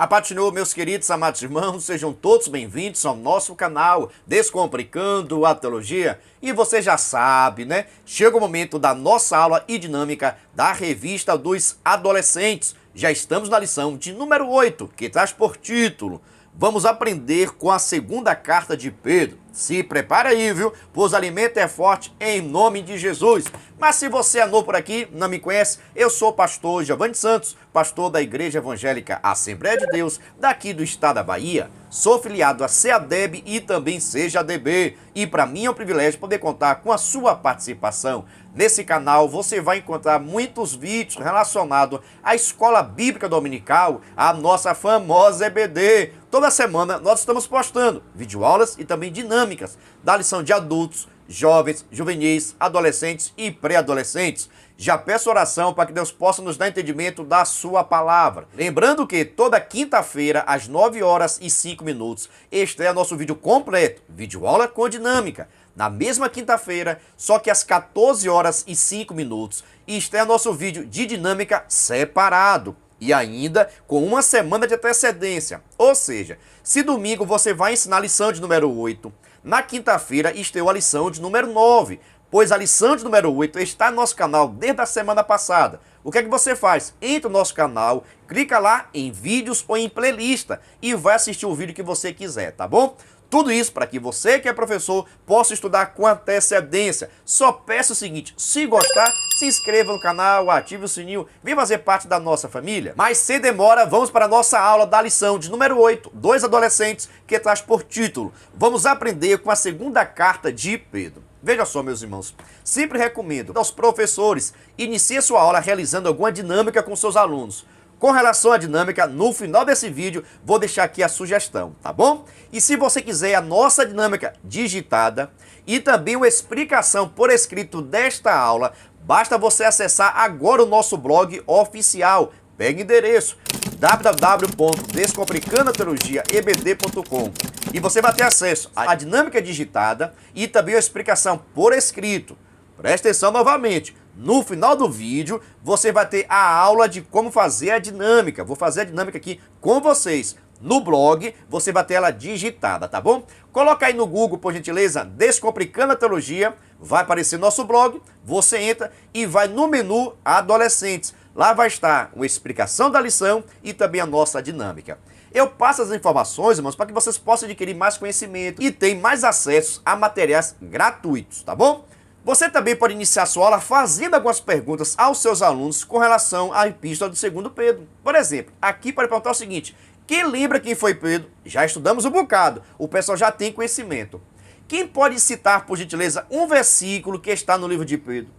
A paz do Senhor, meus queridos, amados irmãos, sejam todos bem-vindos ao nosso canal Descomplicando a Teologia. E você já sabe, né? Chega o momento da nossa aula e dinâmica da Revista dos Adolescentes. Já estamos na lição de número 8, que traz por título: Vamos aprender com a segunda carta de Pedro. Se prepara aí, viu? Pois o alimento é forte em nome de Jesus. Mas se você é novo por aqui, não me conhece, eu sou o pastor Giovanni Santos, pastor da Igreja Evangélica Assembleia de Deus, daqui do estado da Bahia. Sou filiado a CEADEB e também CEJADB. E para mim é um privilégio poder contar com a sua participação. Nesse canal você vai encontrar muitos vídeos relacionados à Escola Bíblica Dominical, a nossa famosa EBD. Toda semana nós estamos postando videoaulas e também dinâmicas da lição de adultos, jovens, juvenis, adolescentes e pré-adolescentes. Já peço oração para que Deus possa nos dar entendimento da sua palavra. Lembrando que toda quinta-feira, às 9h05, estreia nosso vídeo completo, videoaula com dinâmica. Na mesma quinta-feira, só que às 14h05, estreia nosso vídeo de dinâmica separado. E ainda com uma semana de antecedência. Ou seja, se domingo você vai ensinar a lição de número 8, na quinta-feira estreou a lição de número 9, pois a lição de número 8 está no nosso canal desde a semana passada. O que é que você faz? Entra no nosso canal, clica lá em vídeos ou em playlist e vai assistir o vídeo que você quiser, tá bom? Tudo isso para que você que é professor possa estudar com antecedência. Só peço o seguinte: se gostar, se inscreva no canal, ative o sininho, vem fazer parte da nossa família. Mas sem demora, vamos para a nossa aula da lição de número 8, dois adolescentes, que traz por título: Vamos aprender com a segunda carta de Pedro. Veja só, meus irmãos, sempre recomendo aos professores iniciem sua aula realizando alguma dinâmica com seus alunos. Com relação à dinâmica, no final desse vídeo, vou deixar aqui a sugestão, tá bom? E se você quiser a nossa dinâmica digitada e também uma explicação por escrito desta aula, basta você acessar agora o nosso blog oficial. Pega o endereço www.descomplicandoteologiaebd.com e você vai ter acesso à dinâmica digitada e também a explicação por escrito. Presta atenção novamente. No final do vídeo, você vai ter a aula de como fazer a dinâmica. Vou fazer a dinâmica aqui com vocês. No blog, você vai ter ela digitada, tá bom? Coloca aí no Google, por gentileza, Descomplicando a Teologia. Vai aparecer nosso blog. Você entra e vai no menu Adolescentes. Lá vai estar uma explicação da lição e também a nossa dinâmica. Eu passo as informações, irmãos, para que vocês possam adquirir mais conhecimento e ter mais acesso a materiais gratuitos, tá bom? Você também pode iniciar sua aula fazendo algumas perguntas aos seus alunos com relação à epístola de 2 Pedro. Por exemplo, aqui pode perguntar o seguinte: quem lembra quem foi Pedro? Já estudamos um bocado, o pessoal já tem conhecimento. Quem pode citar, por gentileza, um versículo que está no livro de Pedro?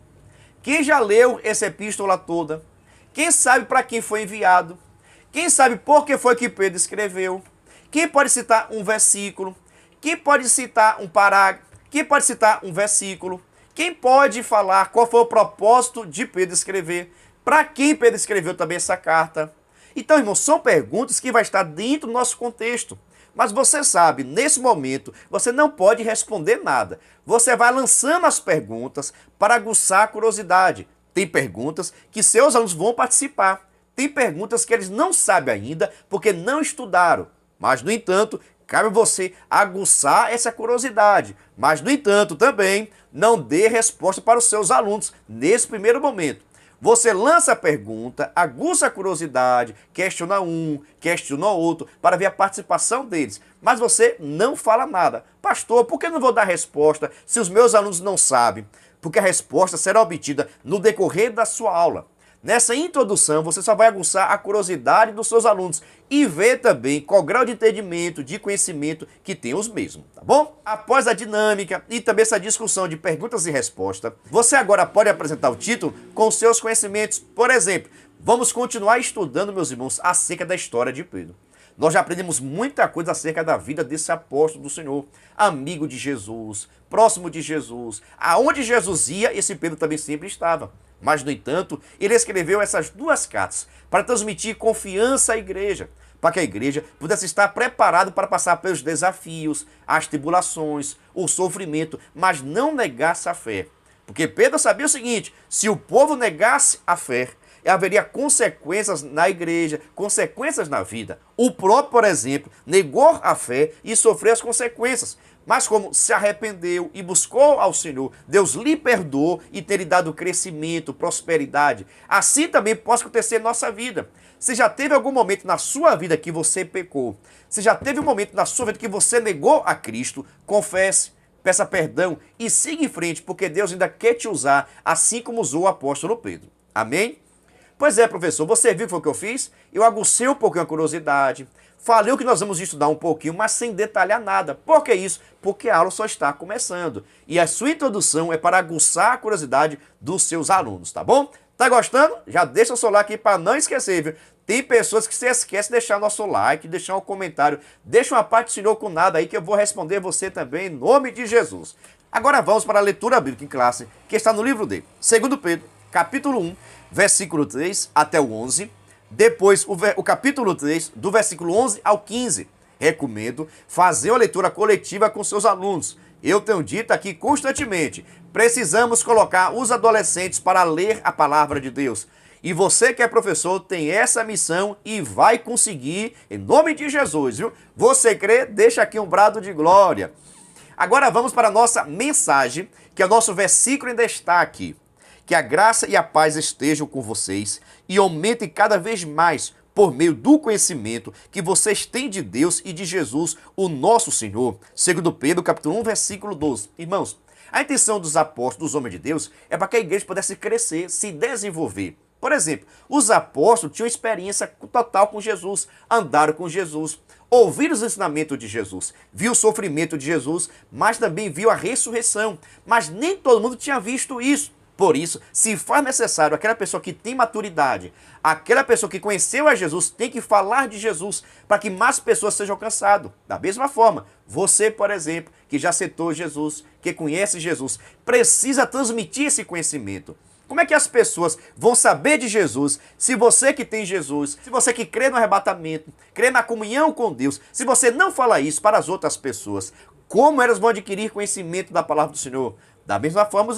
Quem já leu essa epístola toda? Quem sabe para quem foi enviado? Quem sabe por que foi que Pedro escreveu? Quem pode citar um versículo? Quem pode citar um parágrafo? Quem pode citar um versículo? Quem pode falar qual foi o propósito de Pedro escrever? Para quem Pedro escreveu também essa carta? Então, irmãos, são perguntas que vai estar dentro do nosso contexto. Mas você sabe, nesse momento, você não pode responder nada. Você vai lançando as perguntas para aguçar a curiosidade. Tem perguntas que seus alunos vão participar. Tem perguntas que eles não sabem ainda porque não estudaram. Mas, no entanto, cabe a você aguçar essa curiosidade. Mas, no entanto, também não dê resposta para os seus alunos nesse primeiro momento. Você lança a pergunta, aguça a curiosidade, questiona um, questiona outro, para ver a participação deles. Mas você não fala nada. Pastor, por que não vou dar resposta se os meus alunos não sabem? Porque a resposta será obtida no decorrer da sua aula. Nessa introdução, você só vai aguçar a curiosidade dos seus alunos e ver também qual grau de entendimento, de conhecimento que tem os mesmos, tá bom? Após a dinâmica e também essa discussão de perguntas e respostas, você agora pode apresentar o título com seus conhecimentos. Por exemplo, vamos continuar estudando, meus irmãos, acerca da história de Pedro. Nós já aprendemos muita coisa acerca da vida desse apóstolo do Senhor, amigo de Jesus, próximo de Jesus. Aonde Jesus ia, esse Pedro também sempre estava. Mas, no entanto, ele escreveu essas duas cartas para transmitir confiança à igreja, para que a igreja pudesse estar preparada para passar pelos desafios, as tribulações, o sofrimento, mas não negasse a fé. Porque Pedro sabia o seguinte: se o povo negasse a fé, haveria consequências na igreja, consequências na vida. O próprio, por exemplo, negou a fé e sofreu as consequências. Mas como se arrependeu e buscou ao Senhor, Deus lhe perdoou e tem lhe dado crescimento, prosperidade. Assim também pode acontecer em nossa vida. Se já teve algum momento na sua vida que você pecou, se já teve um momento na sua vida que você negou a Cristo, confesse, peça perdão e siga em frente, porque Deus ainda quer te usar, assim como usou o apóstolo Pedro. Amém? Pois é, professor, você viu o que foi que eu fiz? Eu agucei um pouquinho a curiosidade, falei o que nós vamos estudar um pouquinho, mas sem detalhar nada. Por que isso? Porque a aula só está começando. E a sua introdução é para aguçar a curiosidade dos seus alunos, tá bom? Tá gostando? Já deixa o seu like aqui para não esquecer, viu? Tem pessoas que se esquecem de deixar nosso like, deixar um comentário, deixa uma parte do Senhor com nada aí que eu vou responder você também em nome de Jesus. Agora vamos para a leitura bíblica em classe, que está no livro de 2 Pedro, capítulo 1, versículo 3 até o 11. Depois o capítulo 3, do versículo 11 ao 15. Recomendo fazer uma leitura coletiva com seus alunos. Eu tenho dito aqui constantemente, precisamos colocar os adolescentes para ler a palavra de Deus. E você que é professor tem essa missão e vai conseguir, em nome de Jesus, viu? Você crê? Deixa aqui um brado de glória. Agora vamos para a nossa mensagem, que é o nosso versículo em destaque. Que a graça e a paz estejam com vocês e aumentem cada vez mais por meio do conhecimento que vocês têm de Deus e de Jesus, o nosso Senhor. 2 Pedro, capítulo 1, versículo 12. Irmãos, a intenção dos apóstolos, dos homens de Deus, é para que a igreja pudesse crescer, se desenvolver. Por exemplo, os apóstolos tinham experiência total com Jesus, andaram com Jesus, ouviram os ensinamentos de Jesus, viu o sofrimento de Jesus, mas também viu a ressurreição. Mas nem todo mundo tinha visto isso. Por isso, se faz necessário aquela pessoa que tem maturidade, aquela pessoa que conheceu a Jesus, tem que falar de Jesus para que mais pessoas sejam alcançadas. Da mesma forma, você, por exemplo, que já aceitou Jesus, que conhece Jesus, precisa transmitir esse conhecimento. Como é que as pessoas vão saber de Jesus se você que tem Jesus, se você que crê no arrebatamento, crê na comunhão com Deus, se você não fala isso para as outras pessoas? Como elas vão adquirir conhecimento da palavra do Senhor? Da mesma forma,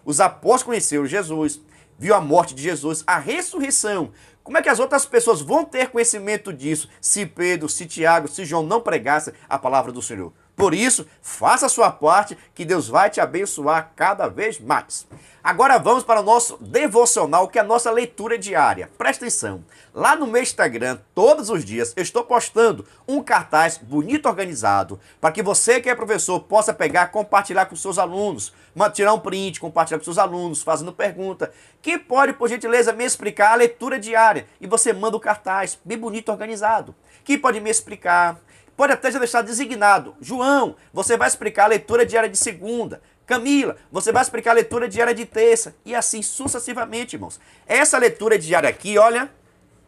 os apóstolos conheceram Jesus, viu a morte de Jesus, a ressurreição. Como é que as outras pessoas vão ter conhecimento disso se Pedro, se Tiago, se João não pregassem a palavra do Senhor? Por isso, faça a sua parte, que Deus vai te abençoar cada vez mais. Agora vamos para o nosso devocional, que é a nossa leitura diária. Presta atenção, lá no meu Instagram, todos os dias, eu estou postando um cartaz bonito organizado, para que você que é professor possa pegar, compartilhar com seus alunos, tirar um print, compartilhar com seus alunos, fazendo pergunta, que pode, por gentileza, me explicar a leitura diária. E você manda o cartaz, bem bonito, organizado, que pode me explicar. Pode até já deixar designado. João, você vai explicar a leitura diária de segunda. Camila, você vai explicar a leitura diária de terça. E assim sucessivamente, irmãos. Essa leitura diária aqui, olha,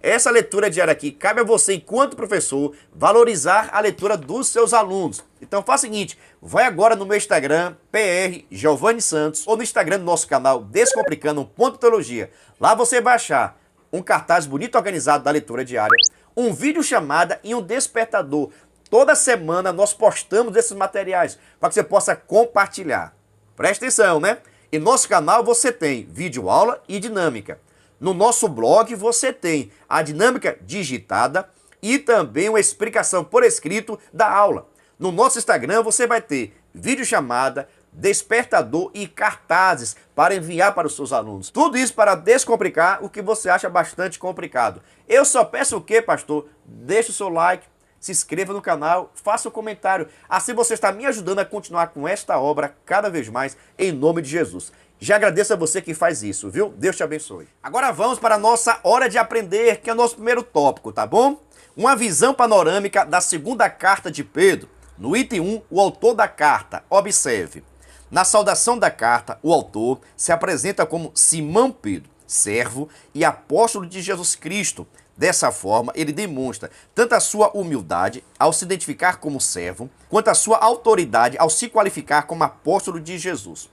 essa leitura diária aqui, cabe a você, enquanto professor, valorizar a leitura dos seus alunos. Então faz o seguinte, vai agora no meu Instagram, PR Giovanni Santos, ou no Instagram do nosso canal, Descomplicando.teologia. Lá você vai achar um cartaz bonito organizado da leitura diária, um vídeo chamada e um despertador. Toda semana nós postamos esses materiais para que você possa compartilhar. Presta atenção, né? Em nosso canal você tem vídeo aula e dinâmica. No nosso blog você tem a dinâmica digitada e também uma explicação por escrito da aula. No nosso Instagram você vai ter vídeo chamada, despertador e cartazes para enviar para os seus alunos. Tudo isso para descomplicar o que você acha bastante complicado. Eu só peço o quê, pastor? Deixe o seu like, se inscreva no canal, faça um comentário. Assim você está me ajudando a continuar com esta obra cada vez mais, em nome de Jesus. Já agradeço a você que faz isso, viu? Deus te abençoe. Agora vamos para a nossa hora de aprender, que é o nosso primeiro tópico, tá bom? Uma visão panorâmica da segunda carta de Pedro. No item 1, o autor da carta. Observe. Na saudação da carta, o autor se apresenta como Simão Pedro, servo e apóstolo de Jesus Cristo. Dessa forma, ele demonstra tanto a sua humildade ao se identificar como servo, quanto a sua autoridade ao se qualificar como apóstolo de Jesus.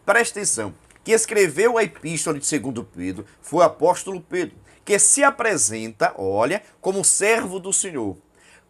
Presta atenção, quem escreveu a epístola de 2 Pedro foi o apóstolo Pedro, que se apresenta, olha, como servo do Senhor.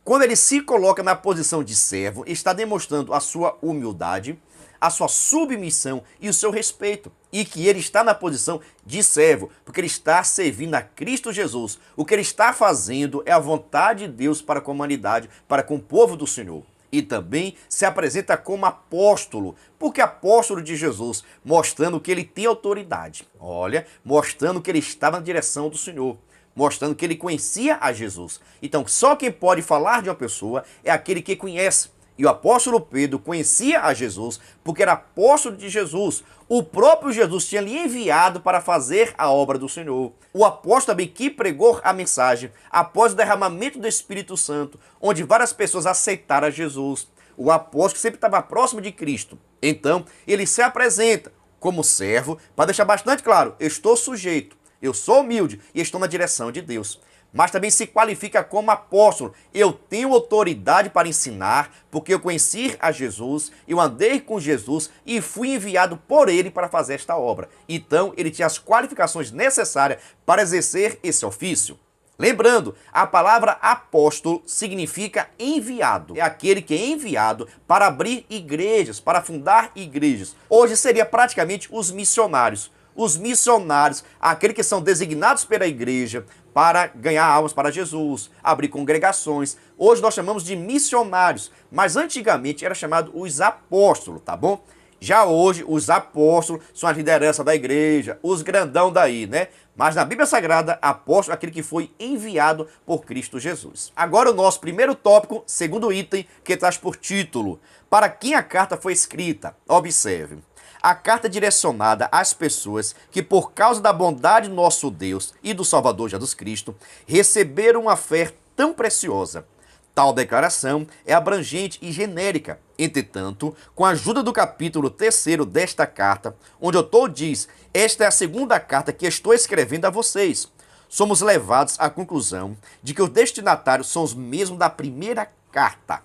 Quando ele se coloca na posição de servo, está demonstrando a sua humildade, a sua submissão e o seu respeito. e que ele está na posição de servo, porque ele está servindo a Cristo Jesus. O que ele está fazendo é a vontade de Deus para com a humanidade, para com o povo do Senhor. E também se apresenta como apóstolo, porque apóstolo de Jesus, mostrando que ele tem autoridade. Olha, mostrando que ele estava na direção do Senhor, mostrando que ele conhecia a Jesus. Então, só quem pode falar de uma pessoa é aquele que conhece. E o apóstolo Pedro conhecia a Jesus porque era apóstolo de Jesus. O próprio Jesus tinha lhe enviado para fazer a obra do Senhor. O apóstolo também que pregou a mensagem após o derramamento do Espírito Santo, onde várias pessoas aceitaram a Jesus. O apóstolo sempre estava próximo de Cristo. Então, ele se apresenta como servo para deixar bastante claro: eu estou sujeito, eu sou humilde e estou na direção de Deus. Mas também se qualifica como apóstolo. Eu tenho autoridade para ensinar, porque eu conheci a Jesus, eu andei com Jesus e fui enviado por ele para fazer esta obra. Então, ele tinha as qualificações necessárias para exercer esse ofício. Lembrando, a palavra apóstolo significa enviado. É aquele que é enviado para abrir igrejas, para fundar igrejas. Hoje seria praticamente os missionários. Os missionários, aqueles que são designados pela igreja para ganhar almas para Jesus, abrir congregações. Hoje nós chamamos de missionários, mas antigamente era chamado os apóstolos, tá bom? Já hoje os apóstolos são a liderança da igreja, os grandão daí, né? Mas na Bíblia Sagrada, apóstolo é aquele que foi enviado por Cristo Jesus. Agora o nosso primeiro tópico, segundo item, que traz por título: para quem a carta foi escrita? Observe. A carta é direcionada às pessoas que, por causa da bondade do nosso Deus e do Salvador Jesus Cristo, receberam uma fé tão preciosa. Tal declaração é abrangente e genérica. Entretanto, com a ajuda do capítulo 3º desta carta, onde o autor diz: esta é a segunda carta que estou escrevendo a vocês, somos levados à conclusão de que os destinatários são os mesmos da primeira carta.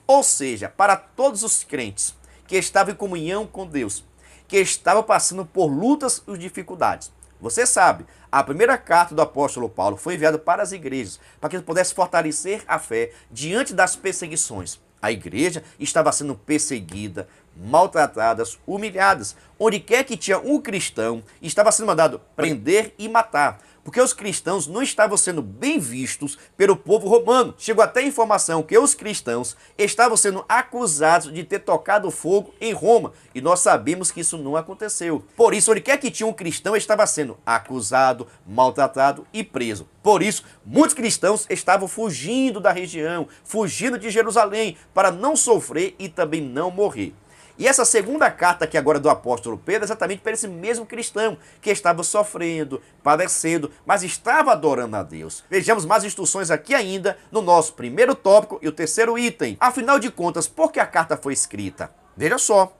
Ou seja, para todos os crentes que estavam em comunhão com Deus, que estavam passando por lutas e dificuldades. Você sabe, a primeira carta do apóstolo Paulo foi enviada para as igrejas, para que eles pudessem fortalecer a fé diante das perseguições. A igreja estava sendo perseguida, maltratadas, humilhadas. Onde quer que tinha um cristão, estava sendo mandado prender e matar, porque os cristãos não estavam sendo bem vistos pelo povo romano. Chegou até a informação que os cristãos estavam sendo acusados de ter tocado fogo em Roma, e nós sabemos que isso não aconteceu. Por isso, onde quer que tinha um cristão, estava sendo acusado, maltratado e preso. Por isso, muitos cristãos estavam fugindo da região, fugindo de Jerusalém, para não sofrer e também não morrer. E essa segunda carta aqui agora do apóstolo Pedro é exatamente para esse mesmo cristão que estava sofrendo, padecendo, mas estava adorando a Deus. Vejamos mais instruções aqui ainda no nosso primeiro tópico e o terceiro item. Afinal de contas, por que a carta foi escrita? Veja só,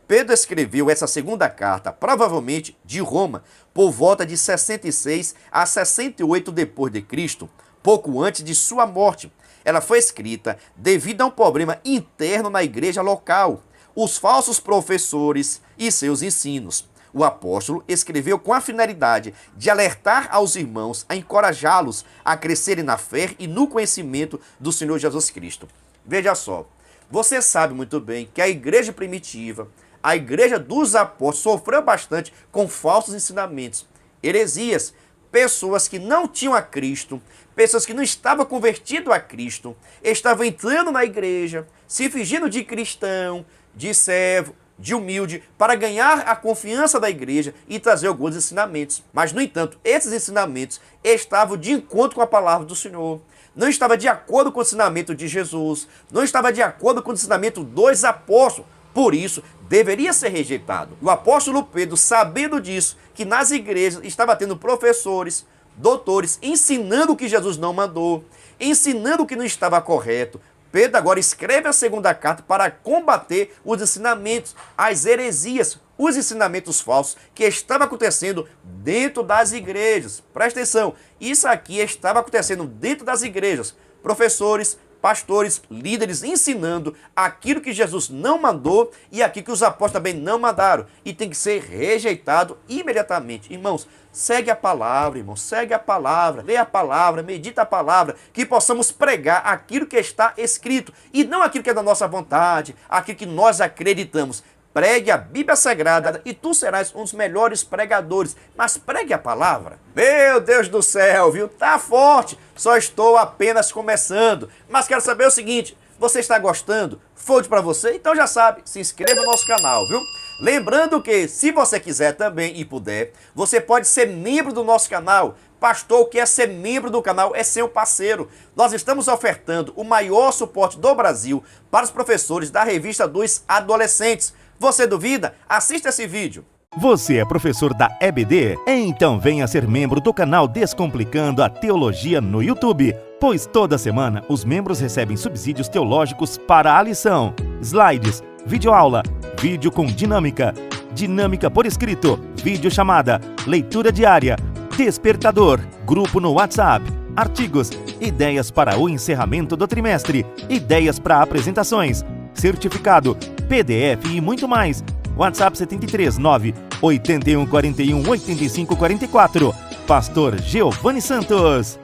Pedro escreveu essa segunda carta, provavelmente de Roma, por volta de 66 a 68 depois de Cristo, pouco antes de sua morte. Ela foi escrita devido a um problema interno na igreja local: os falsos professores e seus ensinos. O apóstolo escreveu com a finalidade de alertar aos irmãos, a encorajá-los a crescerem na fé e no conhecimento do Senhor Jesus Cristo. Veja só, você sabe muito bem que a igreja primitiva, a igreja dos apóstolos, sofreu bastante com falsos ensinamentos, heresias, pessoas que não tinham a Cristo, pessoas que não estavam convertidas a Cristo, estavam entrando na igreja, se fingindo de cristão, de servo, de humilde, para ganhar a confiança da igreja e trazer alguns ensinamentos. Mas, no entanto, esses ensinamentos estavam de encontro com a palavra do Senhor. Não estava de acordo com o ensinamento de Jesus, não estava de acordo com o ensinamento dos apóstolos. Por isso, deveria ser rejeitado. O apóstolo Pedro, sabendo disso, que nas igrejas estava tendo professores, doutores, ensinando o que Jesus não mandou, ensinando o que não estava correto, Pedro agora escreve a segunda carta para combater os ensinamentos, as heresias, os ensinamentos falsos que estavam acontecendo dentro das igrejas. Presta atenção, isso aqui estava acontecendo dentro das igrejas. Professores, pastores, líderes ensinando aquilo que Jesus não mandou e aquilo que os apóstolos também não mandaram. E tem que ser rejeitado imediatamente. Irmãos, segue a palavra, irmãos, segue a palavra, lê a palavra, medita a palavra, que possamos pregar aquilo que está escrito e não aquilo que é da nossa vontade, aquilo que nós acreditamos. pregue a Bíblia Sagrada e tu serás um dos melhores pregadores. Mas pregue a palavra. Meu Deus do céu, viu? Tá forte. Só estou apenas começando. Mas quero saber o seguinte, você está gostando? Foi útil para você? Então já sabe, se inscreva no nosso canal, viu? Lembrando que, se você quiser também e puder, você pode ser membro do nosso canal. Pastor, o que é ser membro do canal é ser um parceiro. Nós estamos ofertando o maior suporte do Brasil para os professores da revista dos adolescentes. Você duvida? Assista esse vídeo. Você é professor da EBD? Então venha ser membro do canal Descomplicando a Teologia no YouTube, pois toda semana os membros recebem subsídios teológicos para a lição, slides, videoaula, vídeo com dinâmica, dinâmica por escrito, vídeo chamada, leitura diária, despertador, grupo no WhatsApp, artigos, ideias para o encerramento do trimestre, ideias para apresentações, certificado, PDF e muito mais. WhatsApp 73 9 81 41 85 44. Pastor Giovanni Santos.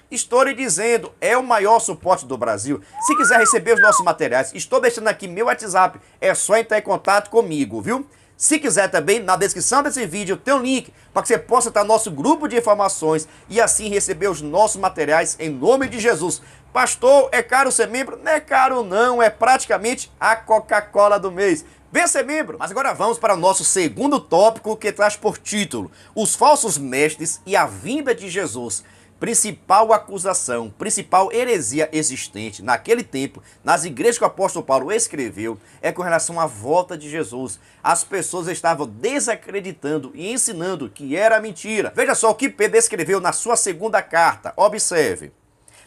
Estou lhe dizendo, é o maior suporte do Brasil. Se quiser receber os nossos materiais, estou deixando aqui meu WhatsApp. É só entrar em contato comigo, viu? Se quiser também, na descrição desse vídeo tem um link para que você possa estar no nosso grupo de informações e assim receber os nossos materiais em nome de Jesus. Pastor, é caro ser membro? Não é caro não, é praticamente a Coca-Cola do mês. Venha ser membro! Mas agora vamos para o nosso segundo tópico que traz por título os falsos mestres e a vinda de Jesus. Principal acusação, principal heresia existente naquele tempo, nas igrejas que o apóstolo Paulo escreveu, é com relação à volta de Jesus. As pessoas estavam desacreditando e ensinando que era mentira. Veja só o que Pedro escreveu na sua segunda carta. Observe.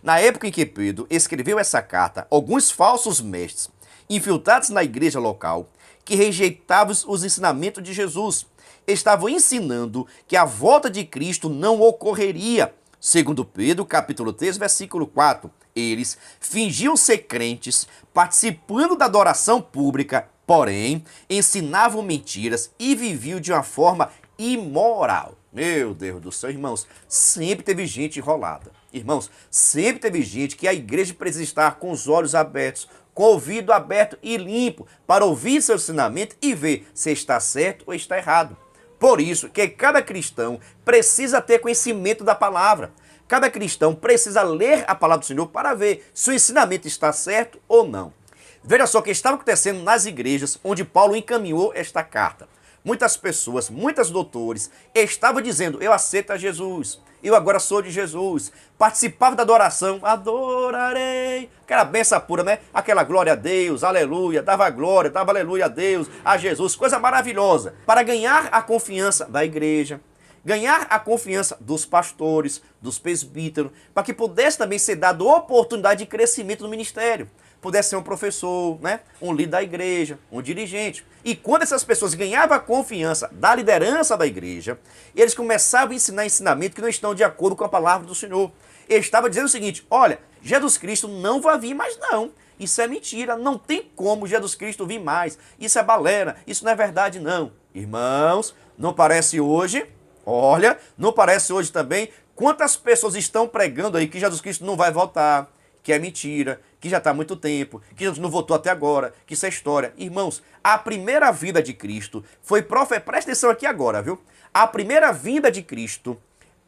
Na época em que Pedro escreveu essa carta, alguns falsos mestres, infiltrados na igreja local, que rejeitavam os ensinamentos de Jesus, estavam ensinando que a volta de Cristo não ocorreria. Segundo Pedro, capítulo 3, versículo 4, eles fingiam ser crentes, participando da adoração pública, porém, ensinavam mentiras e viviam de uma forma imoral. Meu Deus do céu, irmãos, sempre teve gente enrolada. Irmãos, sempre teve gente que a igreja precisa estar com os olhos abertos, com o ouvido aberto e limpo, para ouvir seu ensinamento e ver se está certo ou está errado. Por isso que cada cristão precisa ter conhecimento da palavra. Cada cristão precisa ler a palavra do Senhor para ver se o ensinamento está certo ou não. Veja só o que estava acontecendo nas igrejas onde Paulo encaminhou esta carta. Muitas pessoas, muitos doutores estavam dizendo, eu aceito a Jesus, eu agora sou de Jesus. Participava da adoração, adorarei. Aquela benção pura, né? Aquela glória a Deus, aleluia, dava glória, dava aleluia a Deus, a Jesus, coisa maravilhosa. Para ganhar a confiança da igreja, ganhar a confiança dos pastores, dos presbíteros, para que pudesse também ser dado oportunidade de crescimento no ministério. Pudesse ser um professor, né? Um líder da igreja, um dirigente. E quando essas pessoas ganhavam a confiança da liderança da igreja, eles começavam a ensinar ensinamentos que não estão de acordo com a palavra do Senhor. Ele estava dizendo o seguinte, olha, Jesus Cristo não vai vir mais não. Isso é mentira, não tem como Jesus Cristo vir mais. Isso é balela, isso não é verdade não. Irmãos, não parece hoje, olha, não parece hoje também, quantas pessoas estão pregando aí que Jesus Cristo não vai voltar, que é mentira, que já está há muito tempo, que Jesus não voltou até agora, que isso é história. Irmãos, a primeira vinda de Cristo foi profetizada, presta atenção aqui agora, viu? A primeira vinda de Cristo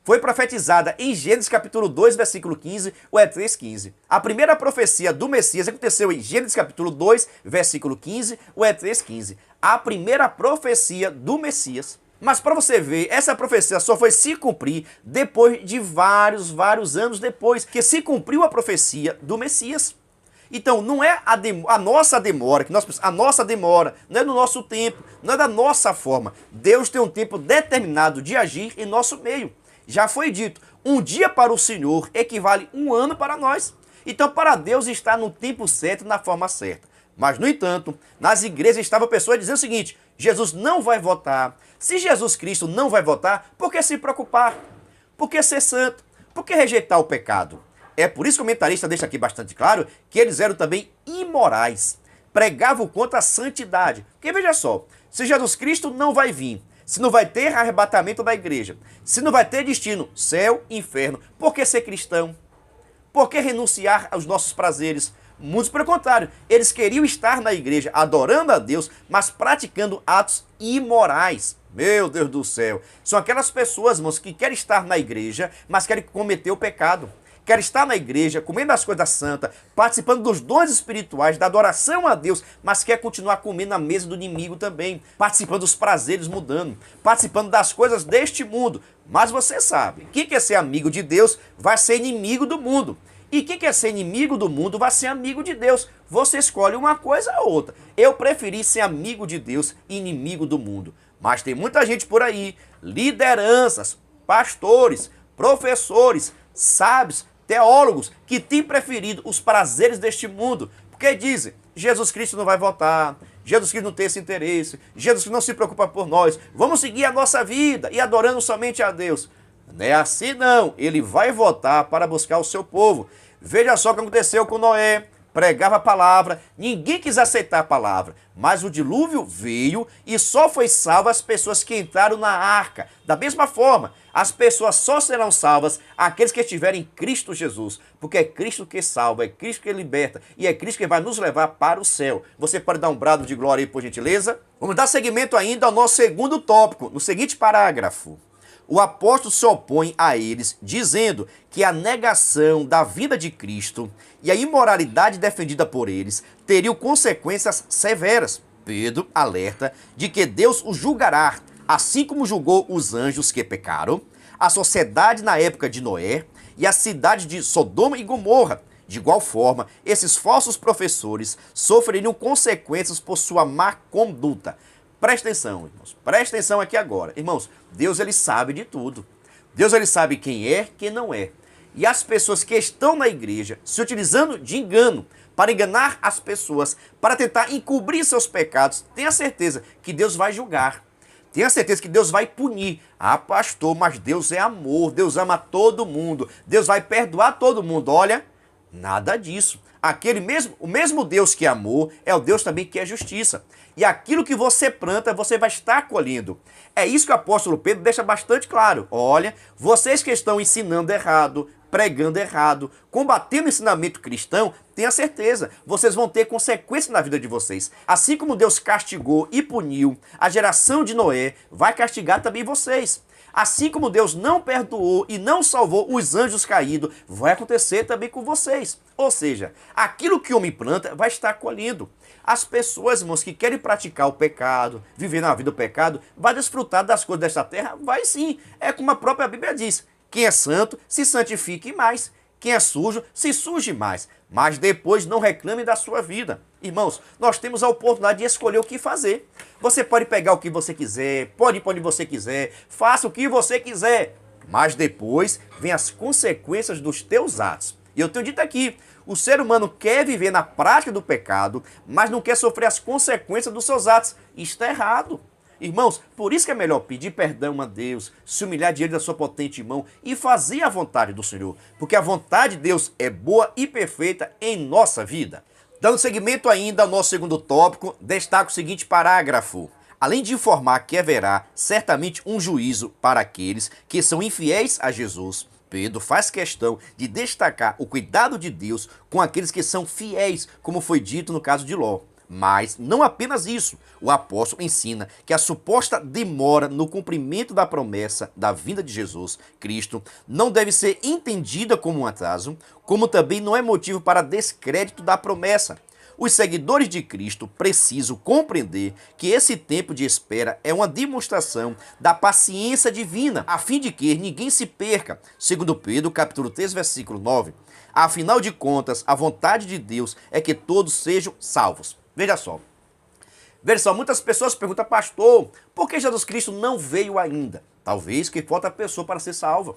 foi profetizada em Gênesis capítulo 2, versículo 15, ou é 3:15. A primeira profecia do Messias aconteceu em Gênesis capítulo 2, versículo 15, ou é 3:15. A primeira profecia do Messias. Mas para você ver, essa profecia só foi se cumprir depois de vários anos depois que se cumpriu a profecia do Messias. Então não é a nossa demora, a nossa demora não é do nosso tempo, não é da nossa forma. Deus tem um tempo determinado de agir em nosso meio. Já foi dito, um dia para o Senhor equivale um ano para nós. Então para Deus está no tempo certo, na forma certa. Mas, no entanto, nas igrejas estavam pessoas dizendo o seguinte, Jesus não vai voltar. Se Jesus Cristo não vai voltar, por que se preocupar? Por que ser santo? Por que rejeitar o pecado? É por isso que o comentarista deixa aqui bastante claro que eles eram também imorais. Pregavam contra a santidade. Porque veja só, se Jesus Cristo não vai vir, se não vai ter arrebatamento da igreja, se não vai ter destino, céu, inferno, por que ser cristão? Por que renunciar aos nossos prazeres? Muitos, pelo contrário, eles queriam estar na igreja adorando a Deus, mas praticando atos imorais. Meu Deus do céu. São aquelas pessoas, irmãos, que querem estar na igreja, mas querem cometer o pecado. Querem estar na igreja, comendo as coisas santas, participando dos dons espirituais, da adoração a Deus, mas quer continuar comendo na mesa do inimigo também, participando dos prazeres mudando, participando das coisas deste mundo. Mas você sabe, quem quer ser amigo de Deus vai ser inimigo do mundo. E quem quer ser inimigo do mundo vai ser amigo de Deus. Você escolhe uma coisa ou outra. Eu preferi ser amigo de Deus e inimigo do mundo. Mas tem muita gente por aí, lideranças, pastores, professores, sábios, teólogos, que têm preferido os prazeres deste mundo, porque dizem, Jesus Cristo não vai voltar, Jesus Cristo não tem esse interesse, Jesus Cristo não se preocupa por nós, vamos seguir a nossa vida e adorando somente a Deus. Não é assim não, ele vai voltar para buscar o seu povo. Veja só o que aconteceu com Noé. Pregava a palavra, ninguém quis aceitar a palavra, mas o dilúvio veio e só foi salvo as pessoas que entraram na arca. Da mesma forma, as pessoas só serão salvas aqueles que estiverem em Cristo Jesus, porque é Cristo que salva, é Cristo que liberta e é Cristo que vai nos levar para o céu. Você pode dar um brado de glória aí, por gentileza? Vamos dar seguimento ainda ao nosso segundo tópico, no seguinte parágrafo. O apóstolo se opõe a eles, dizendo que a negação da vida de Cristo e a imoralidade defendida por eles teriam consequências severas. Pedro alerta de que Deus os julgará, assim como julgou os anjos que pecaram, a sociedade na época de Noé e a cidade de Sodoma e Gomorra. De igual forma, esses falsos professores sofreriam consequências por sua má conduta. Presta atenção, irmãos. Presta atenção aqui agora. Irmãos, Deus ele sabe de tudo. Deus ele sabe quem é, quem não é. E as pessoas que estão na igreja se utilizando de engano para enganar as pessoas, para tentar encobrir seus pecados, tenha certeza que Deus vai julgar. Tenha certeza que Deus vai punir. Ah, pastor, mas Deus é amor. Deus ama todo mundo. Deus vai perdoar todo mundo. Olha, nada disso. O mesmo Deus que é amor é o Deus também que é justiça. E aquilo que você planta, você vai estar colhendo. É isso que o apóstolo Pedro deixa bastante claro. Olha, vocês que estão ensinando errado, pregando errado, combatendo o ensinamento cristão, tenha certeza, vocês vão ter consequências na vida de vocês. Assim como Deus castigou e puniu a geração de Noé, vai castigar também vocês. Assim como Deus não perdoou e não salvou os anjos caídos, vai acontecer também com vocês. Ou seja, aquilo que o homem planta vai estar colhendo. As pessoas, irmãos, que querem praticar o pecado, viver na vida do pecado, vai desfrutar das coisas desta terra? Vai sim. É como a própria Bíblia diz. Quem é santo, se santifique mais. Quem é sujo, se suje mais. Mas depois não reclame da sua vida. Irmãos, nós temos a oportunidade de escolher o que fazer. Você pode pegar o que você quiser, pode ir para onde você quiser, faça o que você quiser. Mas depois vem as consequências dos teus atos. E eu tenho dito aqui, o ser humano quer viver na prática do pecado, mas não quer sofrer as consequências dos seus atos. Isto é errado. Irmãos, por isso que é melhor pedir perdão a Deus, se humilhar diante da sua potente mão e fazer a vontade do Senhor. Porque a vontade de Deus é boa e perfeita em nossa vida. Dando seguimento ainda ao nosso segundo tópico, destaco o seguinte parágrafo. Além de informar que haverá certamente um juízo para aqueles que são infiéis a Jesus, Pedro faz questão de destacar o cuidado de Deus com aqueles que são fiéis, como foi dito no caso de Ló. Mas não apenas isso, o apóstolo ensina que a suposta demora no cumprimento da promessa da vinda de Jesus Cristo não deve ser entendida como um atraso, como também não é motivo para descrédito da promessa. Os seguidores de Cristo precisam compreender que esse tempo de espera é uma demonstração da paciência divina, a fim de que ninguém se perca, segundo Pedro, capítulo 3, versículo 9. Afinal de contas, a vontade de Deus é que todos sejam salvos. Veja só, muitas pessoas perguntam, pastor, por que Jesus Cristo não veio ainda? Talvez que falta pessoa para ser salva.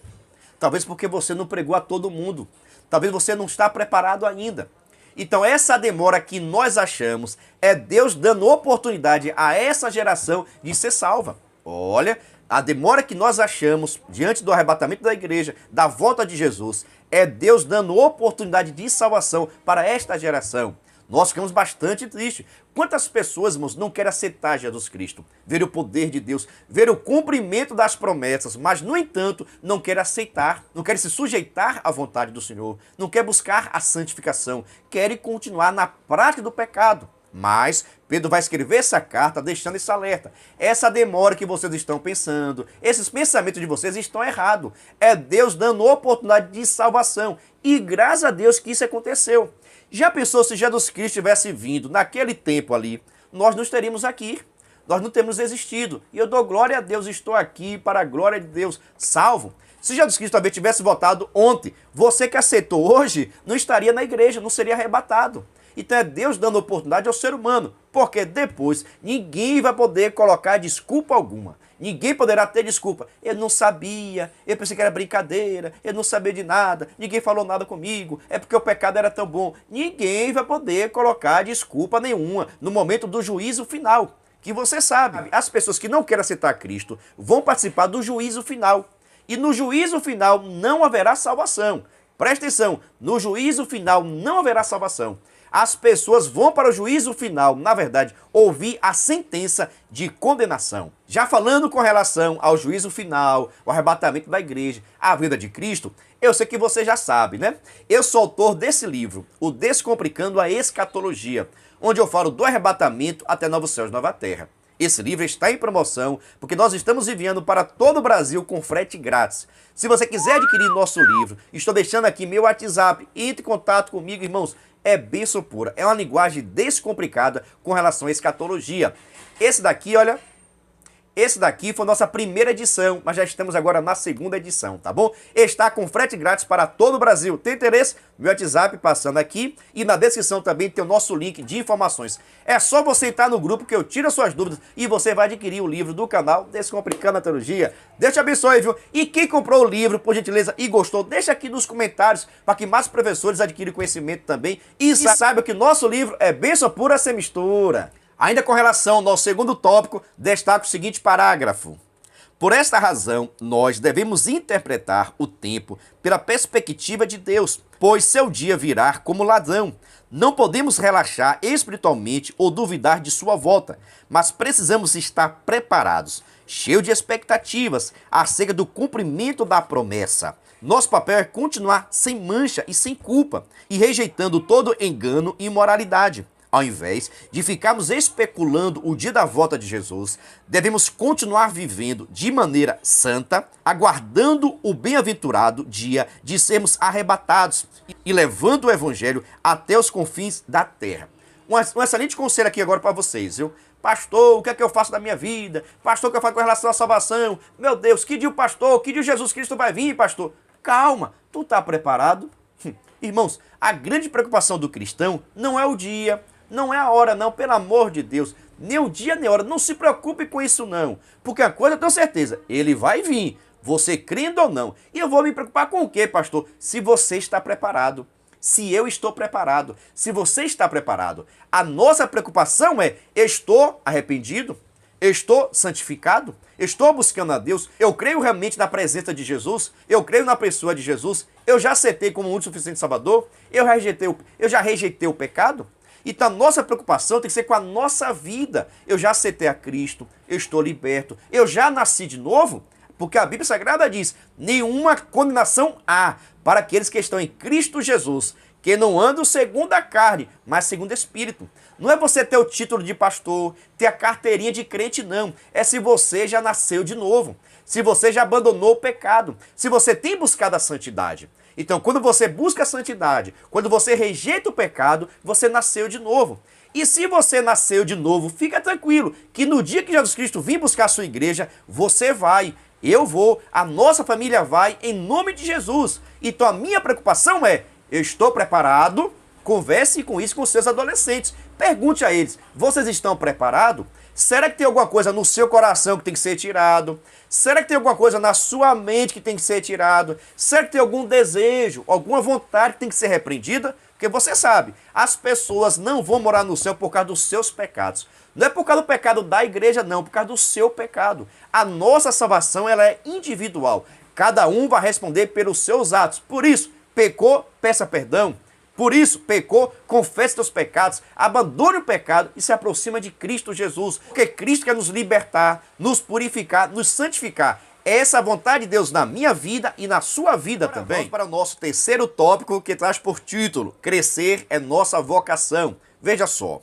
Talvez porque você não pregou a todo mundo. Talvez você não está preparado ainda. Então essa demora que nós achamos é Deus dando oportunidade a essa geração de ser salva. Olha, a demora que nós achamos diante do arrebatamento da igreja, da volta de Jesus, é Deus dando oportunidade de salvação para esta geração. nós ficamos bastante tristes. Quantas pessoas, irmãos, não querem aceitar Jesus Cristo, ver o poder de Deus, ver o cumprimento das promessas, mas, no entanto, não querem aceitar, não querem se sujeitar à vontade do Senhor, não querem buscar a santificação, querem continuar na prática do pecado. Mas Pedro vai escrever essa carta deixando esse alerta. Essa demora que vocês estão pensando, esses pensamentos de vocês estão errados. É Deus dando oportunidade de salvação. E graças a Deus que isso aconteceu. Já pensou se Jesus Cristo tivesse vindo naquele tempo ali? Nós não estaríamos aqui. Nós não temos existido. E eu dou glória a Deus, estou aqui para a glória de Deus, salvo. Se Jesus Cristo também tivesse voltado ontem, você que aceitou hoje, não estaria na igreja, não seria arrebatado. Então é Deus dando oportunidade ao ser humano, porque depois ninguém vai poder colocar desculpa alguma. Ninguém poderá ter desculpa. Eu não sabia, eu pensei que era brincadeira, eu não sabia de nada, ninguém falou nada comigo, é porque o pecado era tão bom. Ninguém vai poder colocar desculpa nenhuma no momento do juízo final, que você sabe. As pessoas que não querem aceitar Cristo vão participar do juízo final. E no juízo final não haverá salvação. Presta atenção, no juízo final não haverá salvação. As pessoas vão para o juízo final, na verdade, ouvir a sentença de condenação. Já falando com relação ao juízo final, o arrebatamento da igreja, a vida de Cristo, eu sei que você já sabe, né? Eu sou autor desse livro, o Descomplicando a Escatologia, onde eu falo do arrebatamento até novos céus e nova terra. Esse livro está em promoção, porque nós estamos enviando para todo o Brasil com frete grátis. Se você quiser adquirir nosso livro, estou deixando aqui meu WhatsApp, entre em contato comigo, irmãos. É bênção pura, é uma linguagem descomplicada com relação à escatologia. Esse daqui, olha, esse daqui foi nossa primeira edição, mas já estamos agora na segunda edição, tá bom? Está com frete grátis para todo o Brasil. Tem interesse? Meu WhatsApp passando aqui e na descrição também tem o nosso link de informações. É só você entrar no grupo que eu tiro as suas dúvidas e você vai adquirir o livro do canal Descomplicando a Teologia. Deus te abençoe, viu? E quem comprou o livro, por gentileza, e gostou, deixa aqui nos comentários para que mais professores adquirem conhecimento também e saibam que nosso livro é bênção pura sem mistura. Ainda com relação ao nosso segundo tópico, destaco o seguinte parágrafo. Por esta razão, nós devemos interpretar o tempo pela perspectiva de Deus, pois seu dia virá como ladrão. Não podemos relaxar espiritualmente ou duvidar de sua volta, mas precisamos estar preparados, cheios de expectativas acerca do cumprimento da promessa. Nosso papel é continuar sem mancha e sem culpa, e rejeitando todo engano e imoralidade. Ao invés de ficarmos especulando o dia da volta de Jesus, devemos continuar vivendo de maneira santa, aguardando o bem-aventurado dia de sermos arrebatados e levando o evangelho até os confins da terra. Um excelente conselho aqui agora para vocês, viu? Pastor, o que é que eu faço da minha vida? Pastor, o que eu faço com relação à salvação? Meu Deus, que dia o pastor? Que dia Jesus Cristo vai vir, pastor? Calma, tu está preparado? Irmãos, a grande preocupação do cristão não é o dia, não é a hora não, pelo amor de Deus. Nem o dia nem a hora, não se preocupe com isso não. Porque a coisa eu tenho certeza, ele vai vir, você crendo ou não. E eu vou me preocupar com o quê, pastor? Se você está preparado, se eu estou preparado, se você está preparado. A nossa preocupação é, estou arrependido? Estou santificado? Estou buscando a Deus? Eu creio realmente na presença de Jesus? Eu creio na pessoa de Jesus? Eu já aceitei como único suficiente Salvador? Eu já rejeitei o pecado? Então a nossa preocupação tem que ser com a nossa vida. Eu já aceitei a Cristo, eu estou liberto, eu já nasci de novo, porque a Bíblia Sagrada diz, nenhuma condenação há para aqueles que estão em Cristo Jesus, que não andam segundo a carne, mas segundo o Espírito. Não é você ter o título de pastor, ter a carteirinha de crente, não. É se você já nasceu de novo, se você já abandonou o pecado, se você tem buscado a santidade. Então, quando você busca a santidade, quando você rejeita o pecado, você nasceu de novo. E se você nasceu de novo, fica tranquilo, que no dia que Jesus Cristo vir buscar a sua igreja, você vai, eu vou, a nossa família vai, em nome de Jesus. Então, a minha preocupação é, eu estou preparado? Converse com isso com seus adolescentes. Pergunte a eles, vocês estão preparados? Será que tem alguma coisa no seu coração que tem que ser tirado? Será que tem alguma coisa na sua mente que tem que ser tirado? Será que tem algum desejo, alguma vontade que tem que ser repreendida? Porque você sabe, as pessoas não vão morar no céu por causa dos seus pecados. Não é por causa do pecado da igreja, não, por causa do seu pecado. A nossa salvação ela é individual. Cada um vai responder pelos seus atos. Por isso, pecou, peça perdão. Por isso, pecou, confesse seus pecados, abandone o pecado e se aproxima de Cristo Jesus. Porque Cristo quer nos libertar, nos purificar, nos santificar. Essa é a vontade de Deus na minha vida e na sua vida também. Vamos para o nosso terceiro tópico, que traz por título: Crescer é nossa vocação. Veja só,